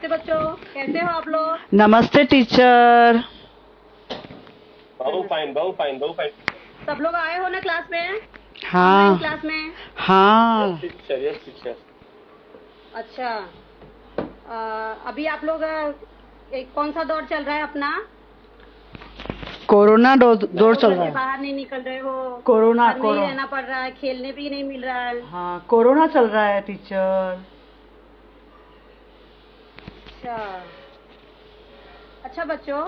नमस्ते बच्चों, कैसे हो आप लोग? नमस्ते टीचर। बहु फाइन बहु फाइन बहु फाइन। सब लोग आए हो ना क्लास में, ऑनलाइन हाँ क्लास में? हाँ। Yes teacher yes teacher. अच्छा। अभी आप लोग कौन सा दौर चल रहा है अपना? कोरोना दौर लोग चल घर रहा से है। बाहर नहीं निकल रहे हो, कोरोना घर में ही कोरोना रहना पड़ रहा है, खेलने भी नहीं मिल रहा है। हाँ, कोरोना चल रहा है टीचर। अच्छा। अच्छा बच्चों,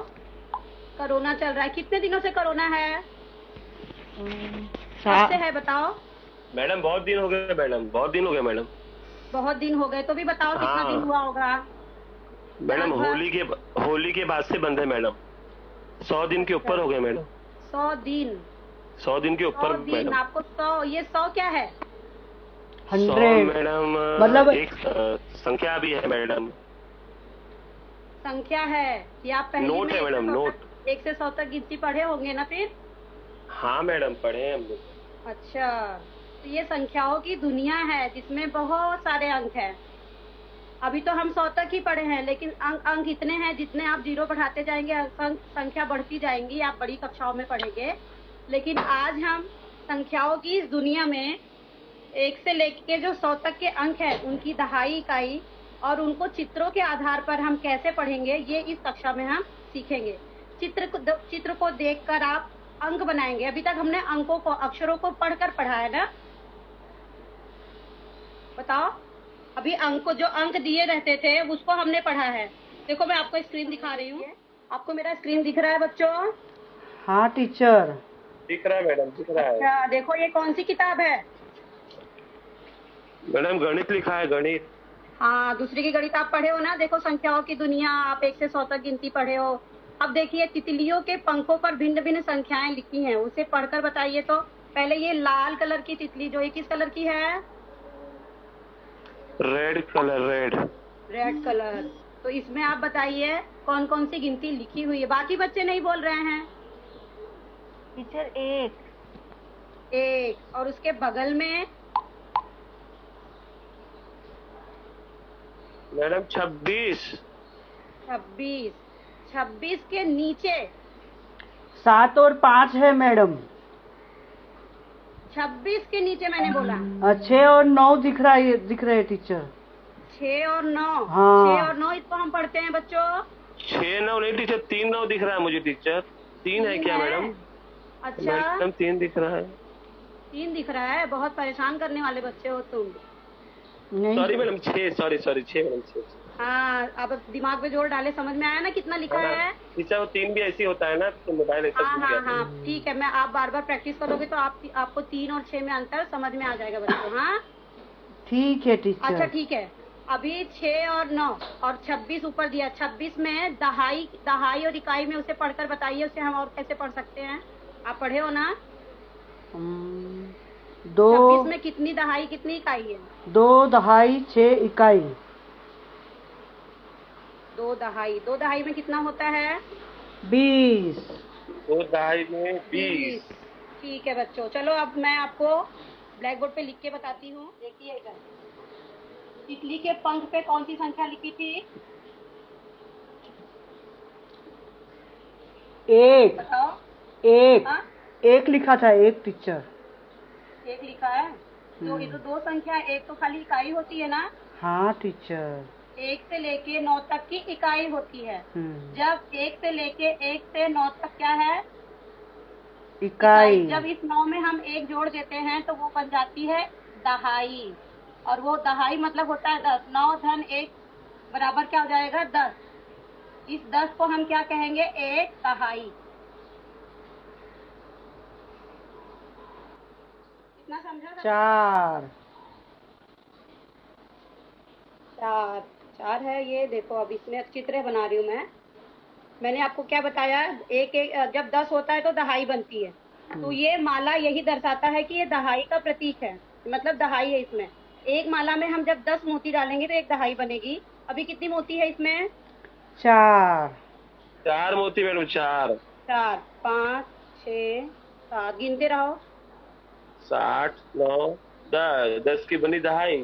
कोरोना चल रहा है, कितने दिनों से कोरोना है? कब से है बताओ? मैडम बहुत दिन हो गए मैडम, बहुत दिन हो गए मैडम। बहुत दिन हो गए तो भी बताओ कितना दिन हुआ हाँ होगा? मैडम, साल भर? होली के बाद से बंद है मैडम। 100 दिन के अच्छा, ऊपर हो गए मैडम। 100 दिन। 100 दिन के ऊपर 100 दिन, मैडम। आपको 100, ये 100 क्या है? 100 100 मैडम मतलब एक संख्या भी है मैडम। संख्या है? ये आप पहली नोट में है एक से मैडम, सौ तक नोट। 1 से 100 तक गिनती पढ़े होंगे ना फिर? हाँ मैडम, पढ़े हैं हम लोग। अच्छा, तो ये संख्याओं की दुनिया है जिसमें बहुत सारे अंक हैं। अभी तो हम 100 तक ही पढ़े हैं, लेकिन अंक अंक इतने हैं, जितने आप जीरो बढ़ाते जाएंगे संख्या बढ़ती जाएंगी, आप बड़ी कक्षाओं में पढ़ेंगे। लेकिन आज हम संख्याओं की इस दुनिया में 1 से लेके जो 100 तक के अंक हैं, उनकी दहाई इकाई और उनको चित्रों के आधार पर हम कैसे पढ़ेंगे, ये इस कक्षा में हम सीखेंगे। चित्र को देखकर आप अंक बनाएंगे। अभी तक हमने अंकों को, अक्षरों को पढ़कर पढ़ा है ना? बताओ। अभी जो अंक दिए रहते थे उसको हमने पढ़ा है। देखो मैं आपको स्क्रीन दिखा रही हूँ, आपको मेरा स्क्रीन दिख रहा है बच्चों? हाँ टीचर। दिख रहा है मैडम, दिख रहा है। अच्छा, देखो ये कौन सी किताब है? मैडम गणित लिखा है, गणित। हाँ, दूसरी की गणित आप पढ़े हो ना? देखो संख्याओं की दुनिया, आप 1 से 100 तक गिनती पढ़े हो। अब देखिए, तितलियों के पंखों पर भिन्न भिन्न संख्याएं लिखी हैं, उसे पढ़कर बताइए। तो पहले ये लाल कलर की तितली, जो ये किस कलर की है? Red colour, red. Red colour. तो इसमें आप बताइए कौन कौन सी गिनती लिखी हुई है? बाकी बच्चे नहीं बोल रहे हैं। टीचर एक। एक, और उसके बगल में? मैडम 26। 26। 26 के नीचे? 7 और 5 है मैडम। 26 के नीचे मैंने बोला। 6 और 9 दिख रहे टीचर। 6 और 9? हाँ। 6 और 9 इसको हम पढ़ते हैं बच्चों। 6 9 नहीं टीचर, 3 9 दिख रहा है मुझे टीचर। 3 है 3 क्या है? मैडम? अच्छा, मैडम 3 दिख रहा है। 3 दिख रहा है। बहुत परेशान करने वाले बच्चे हो तुम। नहीं। Sorry madam, 6, sorry sorry, 6 madam, 6। हाँ, अब दिमाग पे जोर डाले, समझ में आया ना कितना लिखा हाँ है? टीचर, वो 3 भी ऐसे ही होता है ना, तो मोबाइल ऐसा हाँ भूल हाँ गया हाँ, था। ठीक है। मैं आप बार बार प्रैक्टिस करोगे तो आपको 3 और 6 में अंतर समझ में आ जाएगा बच्चों। हाँ, ठीक है अच्छा टीचर। ठीक है। अभी 6 और 9 और 26 ऊपर दिया। 26 में दहाई, दहाई और इकाई में उसे पढ़कर बताइए, उसे हम और कैसे पढ़ सकते हैं? आप पढ़े हो ना? 2। 26 में कितनी दहाई, कितनी इकाई है? 2 दहाई 6 इकाई। 2 दहाई। 2 दहाई में कितना होता है? 20। 2 दहाई में 20। 20। ठीक है बच्चों, चलो अब मैं आपको ब्लैक बोर्ड पे लिख के बताती हूँ, देखिए इधर। तितली के पंख पे कौन सी संख्या लिखी थी? एक। बताओ। एक। हाँ, एक लिखा था, एक टीचर। एक लिखा है। जो ये तो दो संख्या, एक तो खाली इकाई होती है ना? हाँ टीचर। 1 से लेके 9 तक की इकाई होती है। हम्म। जब 1 से 9 तक क्या है? इकाई। इकाई। जब इस 9 में हम एक जोड़ देते हैं तो वो बन जाती है दहाई। और वो दहाई मतलब होता है 10। 9 धन 1 बराबर क्या हो जाएगा? 10। इस 10 को हम क्या कहेंगे? एक दहाई। कितना समझा बच्चों? 4। 4। 4 है ये। देखो अब इसमें चित्र बना रही हूँ मैं। मैंने आपको क्या बताया? एक एक, जब 10 होता है तो दहाई बनती है। तो ये माला यही दर्शाता है कि ये दहाई का प्रतीक है, मतलब दहाई है इसमें। एक माला में हम जब 10 मोती डालेंगे तो एक दहाई बनेगी। अभी कितनी मोती है इसमें? 4। 4 मोती मैडम, 4। 4, 5, 6, 7, गिनते रहो। 60 9 10, 10 की बनी दहाई।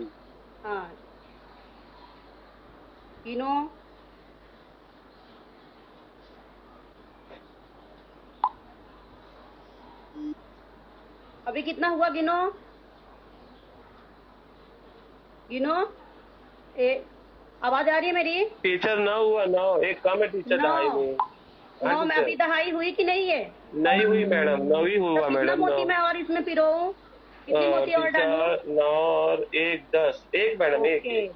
हाँ, गिनो। अभी कितना हुआ गिनो गिनो। आवाज आ रही है मेरी? टीचर 9 हुआ, 9 एक कम है टीचर, 9। दहाई में। हाँ 9 में टीचर, अभी दहाई हुई कि नहीं है? नहीं हुई मैडम, 9 ही तो हुआ कितना मैडम, 9। मोती मैं और इसमें पिरोऊं? कितनी मोती और डालूं? टीचर 9 और 1 10, एक मैडम, एक ओके, एक।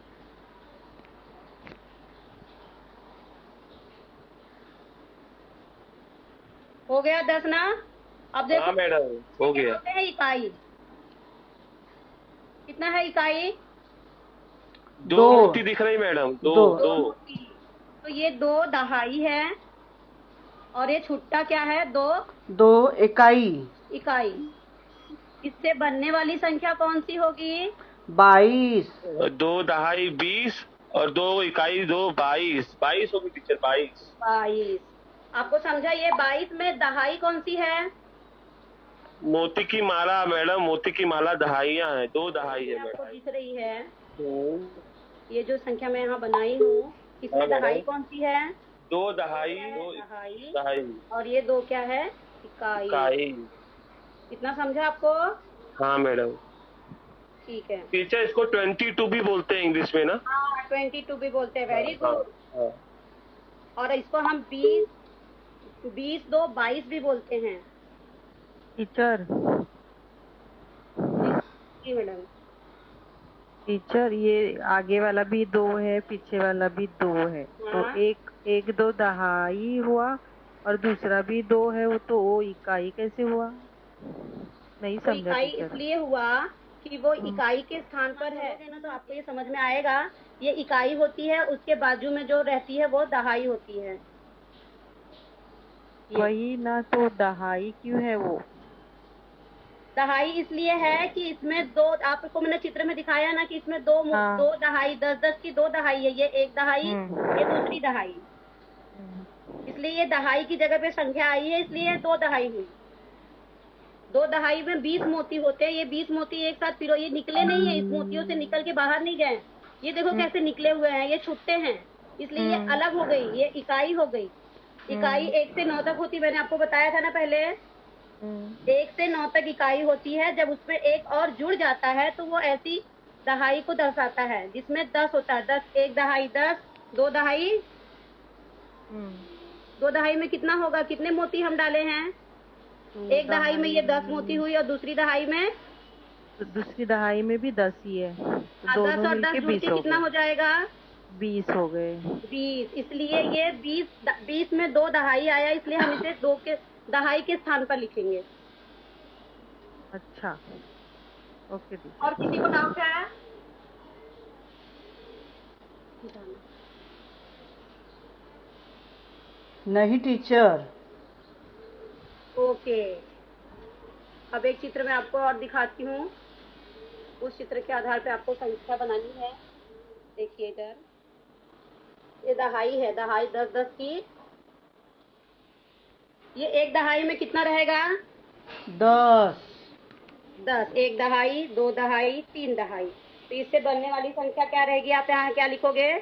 हो गया 10 ना? अब देखो हाँ मैडम, हो क्या गया। होते हैं इकाई। कितना है इकाई? 2 दो। मोती दिख रही मैडम, दो दो। 2। 2 मोती। तो ये 2 दहाई है और ये छुट्टा क्या है? 2 दो इकाई। इकाई। इससे बनने वाली संख्या कौन सी होगी? 22। 2 दहाई 20 और 2 इकाई 2 22, 22 होगी टीचर, 22। 22। आपको समझा? ये 22 में दहाई कौन सी है? मोती की माला मैडम, मोती की माला दहाइयाँ हैं, 2 दहाई ये है आपको मैडम। दिख रही है? हम्म, ये जो संख्या मैं यहाँ बनाई हूँ, हाँ इसमें दहाई मैडम, कौन सी है? 2 ये दहाई क्या है? 2 दहाई। दहाई और ये 2 क्या है? इकाई। इकाई। इतना समझा आपको? हाँ मैडम। ठीक है। टीचर इसको 22 भी बोलते हैं इंग्लिश में ना? हाँ 22 भी बोलते हैं। हाँ वेरी हाँ गुड। हाँ। और इसको हम 20 2 22 भी बोलते हैं। टीचर जी जी मैडम। टीचर ये आगे वाला भी 2 है, पीछे वाला भी 2 है, तो हाँ, एक एक 2 दहाई हुआ और दूसरा भी 2 है, वो तो वो इकाई कैसे हुआ? नहीं वो समझा इकाई टीचर। इसलिए हुआ कि वो हम्म, इकाई के स्थान पर है ना, तो आपको ये समझ में आएगा। ये इकाई होती है, उसके बाजू में जो रहती है वो दहाई होती है। ये वही ना, तो दहाई क्यों है वो? दहाई इसलिए है कि इसमें 2, आपको मैंने चित्र में दिखाया ना कि इसमें 2 हाँ। 2 दहाई 10 10 की 2 दहाई है। ये एक दहाई, ये दूसरी हम्म। दहाई। हम्म। इसलिए ये दहाई की जगह पे संख्या आई है, इसलिए 2 दहाई हुई। 2 दहाई में 20 मोती होते हैं। ये 20 मोती एक साथ पिरो, ये निकले नहीं है, इस मोतियों से निकल के बाहर नहीं गए। ये देखो हम्म। कैसे निकले हुए हैं, ये छुट्टे हैं, इसलिए ये हम्म। अलग हो गई, ये इकाई हो गई। इकाई हम्म। 1 से 9 तक होती, मैंने आपको बताया था ना पहले। हम्म। 1 से 9 तक इकाई होती है। जब उसमें एक और जुड़ जाता है तो वो ऐसी दहाई को दर्शाता है जिसमें 10 होता है। 10 एक दहाई 10, 2 दहाई। हम्म। 2 दहाई में कितना होगा? कितने मोती हम डाले हैं? तो एक दहाई में ये 10 मोती हुई और दूसरी दहाई में दूसरी दहाई में भी 10 ही है, तो 10 दोनों और 10 मिलके जुड़ 20 के हो कितना गए। हो जाएगा? 20 हो गए। 20। इसलिए ये 20 में 2 दहाई आया, इसलिए हम इसे 2 के दहाई के स्थान पर लिखेंगे। अच्छा, ओके और किसी को टीचर। डाउट है? नहीं टीचर। ओके। अब एक चित्र मैं आपको और दिखाती हूँ। उस चित्र के आधार पे आपको संख्या बनानी है। देखिए इधर, ये दहाई है, दहाई 10 10 की। ये एक दहाई में कितना रहेगा? 10। 10। एक दहाई 2 दहाई 3 दहाई। तो इससे बनने वाली संख्या क्या रहेगी? आप यहाँ क्या लिखोगे?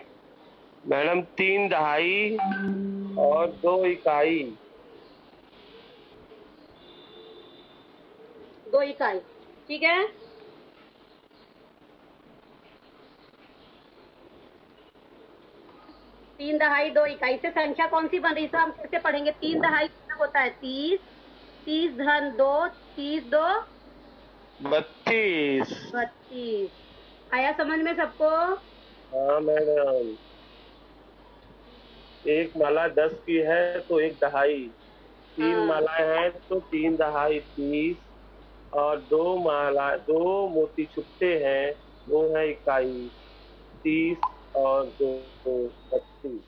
मैडम 3 दहाई और 2 इकाई। 2 इकाई। ठीक है। 3 दहाई 2 इकाई से संख्या कौन सी बन रही है? इसे हम कैसे पढ़ेंगे? 3 दहाई मतलब होता है 30, 30 धन 2, 30 2 32। 32। आया समझ में सबको? हाँ मैडम, एक माला 10 की है तो एक दहाई, 3 हाँ, मालाएं हैं तो 3 दहाई 30, और 2 मोती छुट्टे हैं, वो है इकाई, 30 और 2 32।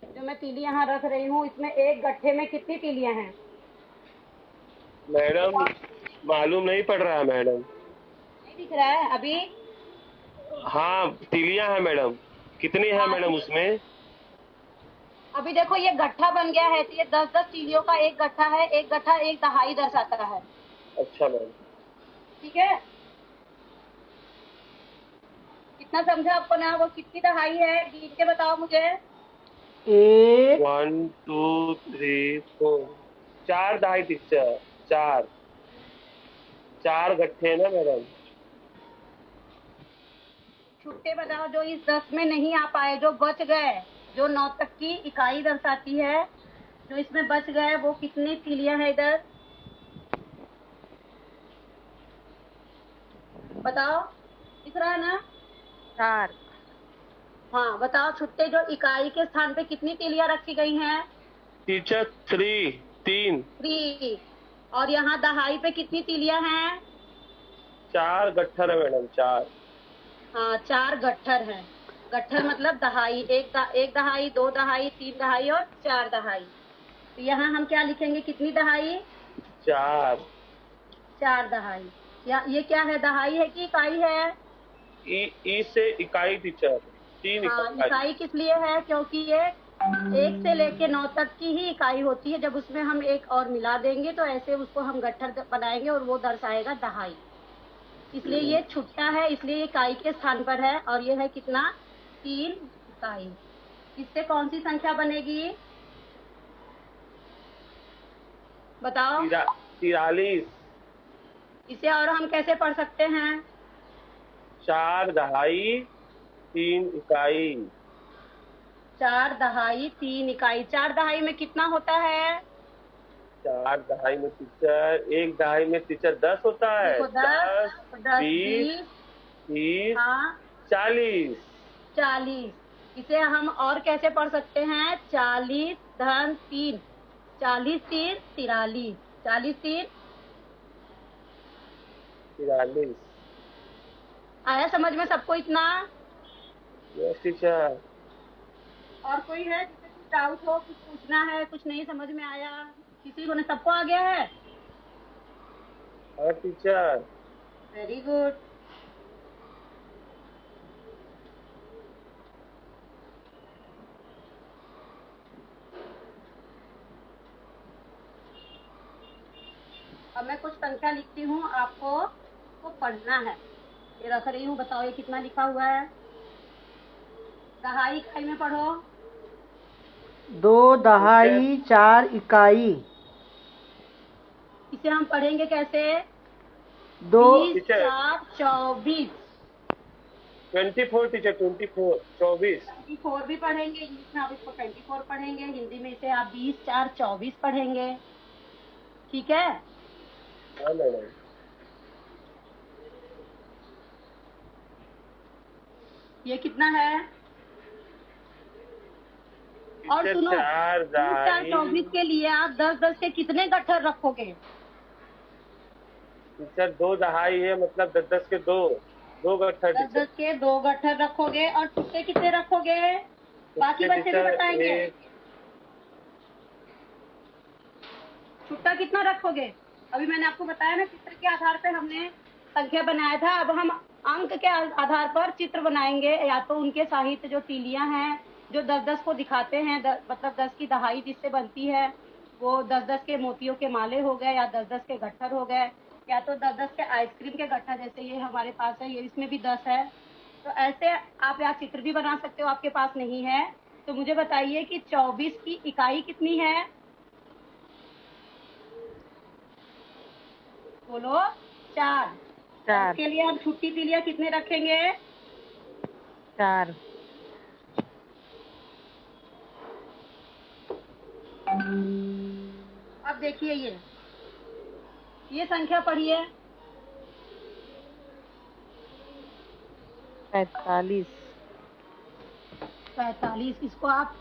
जो मैं तीली यहाँ रख रही हूँ, इसमें एक गट्ठे में कितनी तीलियां हैं? मैडम मालूम नहीं पड़ रहा है मैडम। नहीं दिख रहा है अभी? हाँ तीलियां हैं मैडम, कितनी है हाँ, मैडम उसमें? अभी देखो ये गट्ठा बन गया है, तो ये 10 10 तीलियों का एक गट्ठा है। एक गट्ठा एक दहाई दर्शाता है। अच्छा मैडम। ठीक है। कितना समझा आपको ना? वो कितनी दहाई है गिन के बताओ मुझे। 1। 1 2 3 4, 4 दहाई टीचर, 4। 4 गट्ठे ना मैडम। छुट्टे बताओ जो इस 10 में नहीं आ पाए, जो बच गए, जो 9 तक की इकाई दर्शाती है, जो इसमें बच गए वो कितनी तीलियां हैं इधर बताओ, दिख रहा है ना? 4। हाँ बताओ, छुट्टे जो इकाई के स्थान पे कितनी तीलियां रखी गई हैं? टीचर 3। 3। और यहाँ दहाई पे कितनी तीलियां हैं? 4 गट्ठर है मैडम, 4। हाँ 4 गट्ठर हैं। गट्ठर मतलब दहाई, एक दहाई, 2 दहाई, 3 दहाई और 4 दहाई। तो यहाँ हम क्या लिखेंगे, कितनी दहाई? 4। 4 दहाई। या ये क्या है, दहाई है कि इकाई है? ई से इकाई टीचर, 3 हाँ इकाई। इकाई किस लिए है, क्योंकि ये 1 से लेके 9 तक की ही इकाई होती है। जब उसमें हम एक और मिला देंगे तो ऐसे उसको हम गट्ठर बनाएंगे और वो दर्शाएगा दहाई। इसलिए ये छुट्टा है, इसलिए ये इकाई के स्थान पर है। और ये है कितना, 3 इकाई। इससे कौन सी संख्या बनेगी बताओ? 43। इसे और हम कैसे पढ़ सकते हैं? 4 दहाई 3 इकाई। 4 दहाई 3 इकाई। 4 दहाई में कितना होता है? 4 दहाई में टीचर, 1 दहाई में टीचर 10 होता है। देखो 10, 20, 30, हाँ 40। 40। इसे हम और कैसे पढ़ सकते हैं? 40 धन 3, 40 3 43, 40 3। 43। आया समझ में सबको इतना? Yes teacher. और कोई है जिसे कुछ डाउट हो, कुछ पूछना है, कुछ नहीं समझ में आया? किसी को नहीं, सबको आ गया है? हाँ टीचर। Very good. अब मैं कुछ संख्या लिखती हूँ, आपको को पढ़ना है। ये रख रही हूँ, बताओ ये कितना लिखा हुआ है? दहाई इकाई में पढ़ो। 2 दहाई 4 इकाई। इसे हम पढ़ेंगे कैसे? 2 20 4 24। 24 टीचर, 24, 24। 24 भी पढ़ेंगे, इंग्लिश में आप इसको 24 पढ़ेंगे, हिंदी में इसे आप 20 4 24 पढ़ेंगे। ठीक है? हाँ मैडम। ये कितना है? और टीचर सुनो, 4 20 4 दहाई 24 के लिए आप 10 10 के कितने गट्ठर रखोगे? टीचर 2 दहाई है, मतलब 10 10 के 2 गट्ठर 10 टीचर। 10 के 2 गट्ठर रखोगे। और छुट्टे कितने रखोगे? बाकी बच्चे भी टीचर बताएंगे। छुट्टा कितना रखोगे? अभी मैंने आपको बताया ना, चित्र के आधार पर हमने संख्या बनाया था। अब हम अंक के आधार पर चित्र बनाएंगे, या तो उनके साहित्य जो तीलियां हैं जो 10 10 को दिखाते हैं, मतलब 10 की दहाई जिससे बनती है, वो 10 10 के मोतियों के माले हो गए, या 10 10 के गट्ठर हो गए, या तो 10 10 के आइसक्रीम के गट्ठर, जैसे ये हमारे पास है, ये इसमें भी 10 है। तो ऐसे आप यहाँ चित्र भी बना सकते हो, आपके पास नहीं है तो मुझे बताइए कि 24 की इकाई कितनी है? बोलो। 4। 4। इसके लिए हम छुट्टी तीलियां कितने रखेंगे? 4। अब देखिए ये संख्या पढ़िए। 45। 45। इसको आप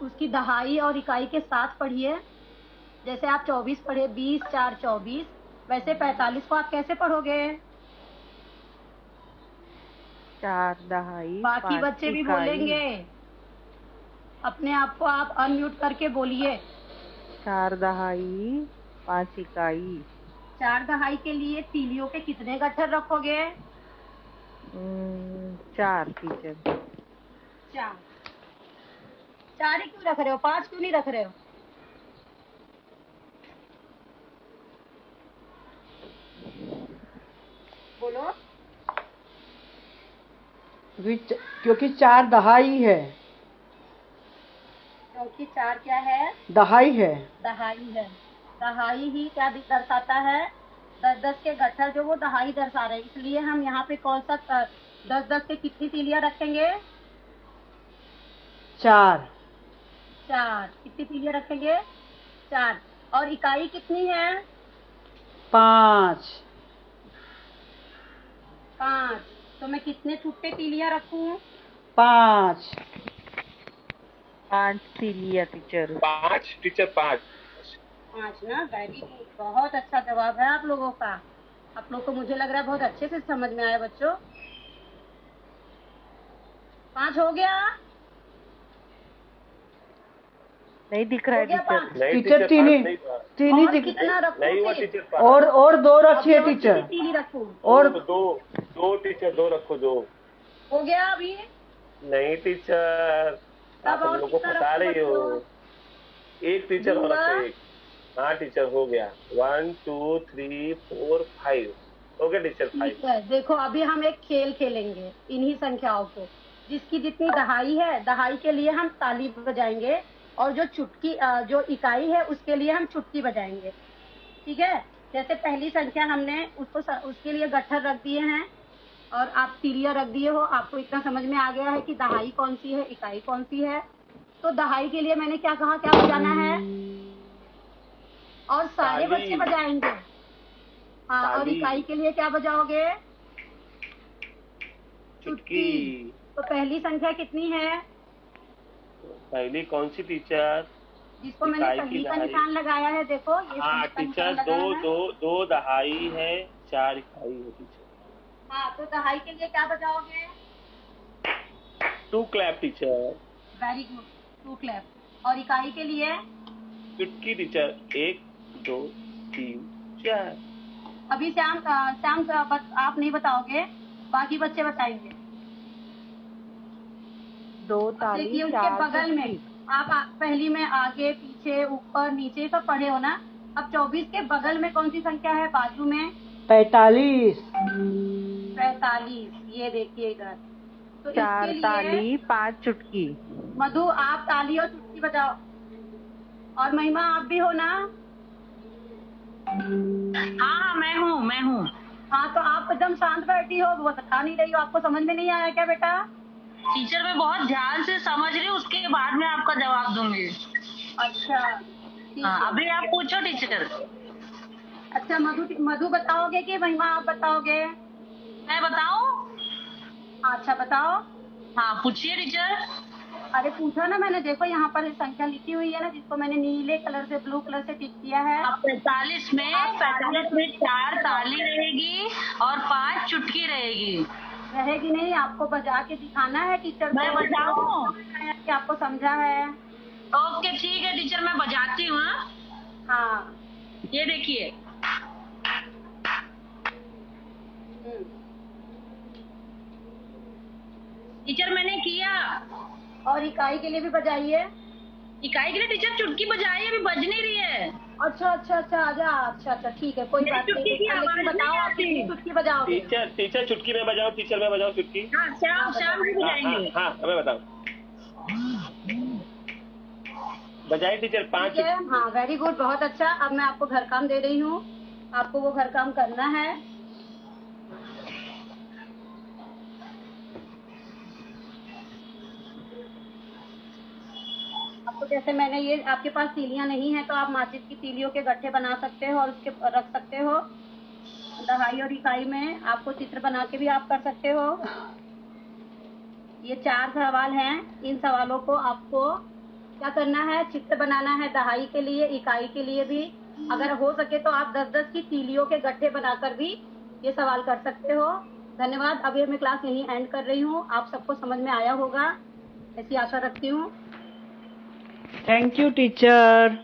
उसकी दहाई और इकाई के साथ पढ़िए। जैसे आप 24 पढ़े, 20 4 24, वैसे 45 को आप कैसे पढ़ोगे? 4 दहाई बाकी 5 बच्चे भी इकाई। बोलेंगे, अपने आप को आप अनम्यूट करके बोलिए। 4 दहाई 5 इकाई। 4 दहाई के लिए तीलियों के कितने गट्ठर रखोगे? 4 टीचर। 4। 4 ही क्यों रख रहे हो, 5 क्यों नहीं रख रहे हो? बोलो। क्योंकि 4 दहाई है। क्योंकि 4 क्या है? दहाई है। दहाई है। दहाई ही क्या दर्शाता है? 10-10 के गट्ठर जो वो दहाई दर्शा रहे हैं, इसलिए हम यहाँ पे कौन सा 10-10 के कितनी तीलियां रखेंगे? 4। 4। कितनी तीलियां रखेंगे? 4। और इकाई कितनी है? 5। 5। तो मैं कितने छुट्टे तीलियां रखूं? 5। 5 तीलियां टीचर। 5 टीचर, 5। 5 ना, वेरी गुड, बहुत अच्छा जवाब है आप लोगों का। आप लोग को मुझे लग रहा है बहुत अच्छे से समझ में आया बच्चों। 5 हो गया? नहीं दिख रहा है हो गया टीचर। 5? नहीं टीचर, तीनी तीनी और दिख कितना रखूं नहीं हुआ फिर? टीचर, 5। और 2 अब रखिए और टीचर। कितनी तीली रखूं? और 2 टीचर, 2 रखो, 2। हो गया अभी? नहीं टीचर, तब आप हम और लोग को कितना फंसा रखूं रही हो। बच्चों? 1 टीचर और हुआ? रखो, 1। हाँ टीचर, हो गया। 1 2 3 4 5 हो गया टीचर, 5। ठीक है, देखो अभी हम एक खेल खेलेंगे इन्हीं संख्याओं को। जिसकी जितनी दहाई है, दहाई के लिए हम ताली बजाएंगे, और जो चुटकी जो इकाई है उसके लिए हम चुटकी बजाएंगे। ठीक है? जैसे पहली संख्या हमने उसके लिए गट्ठर रख दिए हैं, और आप तीलियां रख दिए हो। आपको इतना समझ में आ गया है कि दहाई कौन सी है, इकाई कौन सी है। तो दहाई के लिए मैंने क्या कहा, क्या बजाना है? और सारे ताली। बच्चे बजाएंगे। हाँ, और ताली। इकाई के लिए क्या बजाओगे? चुटकी। तो पहली संख्या कितनी है? पहली कौन सी टीचर? जिसको मैंने इकाई की सही का दहाई। निशान लगाया है, देखो ये हाँ सही का टीचर, निशान लगाया है। 2 दहाई है, 4 इकाई है टीचर। हाँ, तो दहाई के लिए क्या बजाओगे? 2 clap teacher. Very good, 2 clap. और इकाई के लिए? चुटकी टीचर, 1 2 3 4। अभी श्याम आप नहीं बताओगे, बाकी बच्चे बताएंगे। 2 अब ताली, देखिए उसके 4 बगल में चुटकी। आप पहली में आगे पीछे ऊपर नीचे सब पढ़े हो ना। अब 24 के बगल में कौन सी संख्या है बाजू में? 45। 45। ये देखिए इधर। तो 4 इसके लिए ताली, 5 चुटकी। मधु आप ताली और चुटकी बजाओ, और महिमा आप भी हो ना? हाँ, मैं हूँ। हाँ, तो आप एकदम शांत बैठी हो, वो बता नहीं रही हो। आपको समझ में नहीं आया क्या बेटा? टीचर मैं बहुत ध्यान से समझ रही हूँ, उसके बाद में आपका जवाब दूंगी। अच्छा, ठीक हाँ, है। अभी आप पूछो टीचर। अच्छा, मधु बताओगे कि महिमा आप बताओगे? मैं बताऊँ? अच्छा, बताओ। हाँ, पूछिए टीचर। अरे पूछा ना मैंने, देखो यहाँ पर संख्या लिखी हुई है ना, जिसको मैंने नीले कलर से ब्लू कलर से टिक किया है। अब 45 में 4 ताली रहेगी और 5 चुटकी रहेगी। रहेगी नहीं, आपको बजा के दिखाना है टीचर मैं को। बजाऊँ? कि आपको समझा है। ओके ठीक है टीचर, मैं बजाती हूँ। हाँ। ये देखिए। टीचर मैंने किया। और इकाई के लिए भी बजाइए। इकाई के लिए टीचर चुटकी बजाई, अभी बज नहीं रही है। अच्छा, आजा। अच्छा, ठीक है, कोई बात नहीं। लेकिन बताओ आप कितनी चुटकी बजाओगे? टीचर चुटकी में बजाओ, टीचर में बजाओ चुटकी। हाँ, शाम भी बजाएंगे। हाँ, हमें बताओ। बजाए टीचर, 5 ठीक है। हाँ, वेरी गुड, बहुत अच्छा। अब मैं आपको घर काम दे रही हूँ, आपको वो घर काम करना है। आपको जैसे मैंने ये, आपके पास तीलियां नहीं है तो आप माचिस की तीलियों के गट्ठे बना सकते हो और उसके रख सकते हो। दहाई और इकाई में आपको चित्र बना के भी आप कर सकते हो। ये 4 सवाल हैं। इन सवालों को आपको क्या करना है, चित्र बनाना है, दहाई के लिए, इकाई के लिए भी। अगर हो सके तो आप 10-10 की तीलियों के गट्ठे बनाकर भी ये सवाल कर सकते हो। धन्यवाद। अभी मैं क्लास यहीं एंड कर रही हूँ। आप सबको समझ में आया होगा, ऐसी आशा रखती हूँ। Thank you teacher.